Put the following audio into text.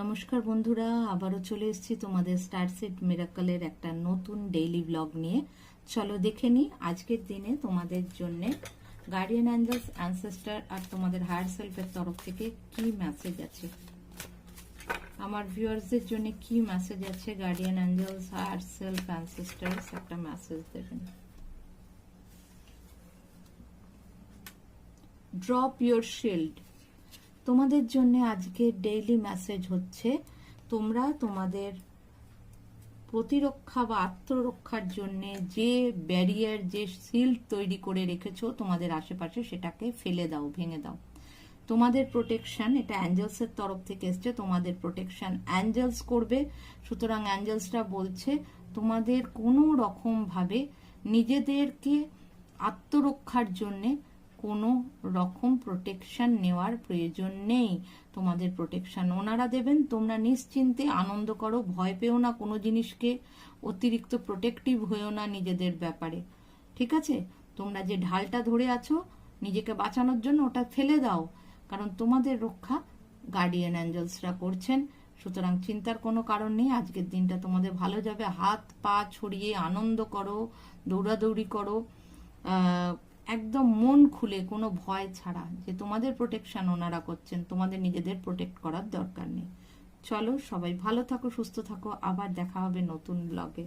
নমস্কার বন্ধুরা, আবারও চলে এসেছি তোমাদের স্টারসেট মিরাকলের একটা নতুন ডেইলি ব্লগ নিয়ে। চলো দেখে নিই আজকের দিনে তোমাদের জন্য গার্ডিয়ান অ্যাঞ্জেলস, অ্যানসেস্টার আর তোমাদের হায়ার সেলফের তরফ থেকে কি মেসেজ আছে, আমার ভিউয়ার্সদের জন্য কি মেসেজ আছে। Guardian angels, higher self, ancestors একটা মেসেজ দেবেন। Drop your shield. তোমাদের জন্য আজকে ডেইলি মেসেজ হচ্ছে, তোমরা তোমাদের প্রতিরক্ষা বা আত্মরক্ষার জন্য যে ব্যারিয়ার, যে শিল্ড তৈরি করে রেখেছো তোমাদের আশেপাশে, সেটাকে ফেলে দাও, ভেঙে দাও। তোমাদের প্রোটেকশন, এটা অ্যাঞ্জেলসের তরফ থেকে এসছে, তোমাদের প্রোটেকশন অ্যাঞ্জেলস করবে। সুতরাং অ্যাঞ্জেলসরা বলছে তোমাদের কোনো রকম ভাবে নিজেদেরকে আত্মরক্ষার জন্য কোনো রকম প্রোটেকশন নেওয়ার প্রয়োজন নেই। তোমাদের প্রোটেকশন ওনারা দেবেন। তোমরা নিশ্চিন্তে আনন্দ করো, ভয় পেও না কোনো জিনিসকে, অতিরিক্ত প্রোটেক্টিভ হয়েও না নিজেদের ব্যাপারে। ঠিক আছে? তোমরা যে ঢালটা ধরে আছো নিজেকে বাঁচানোর জন্য, ওটা ফেলে দাও, কারণ তোমাদের রক্ষা গার্ডিয়ান অ্যাঞ্জেলসরা করছেন। সুতরাং চিন্তার কোনো কারণ নেই। আজকের দিনটা তোমাদের ভালো যাবে। হাত পা ছড়িয়ে আনন্দ করো, দৌড়াদৌড়ি করো, একদম মন খুলে, কোনো ভয় ছাড়া, যে তোমাদের প্রোটেকশন ওনারা করছেন, তোমাদের নিজেদের প্রোটেক্ট করার দরকার নেই। চলো সবাই ভালো থাকো, সুস্থ থাকো, আবার দেখা হবে নতুন ব্লগে।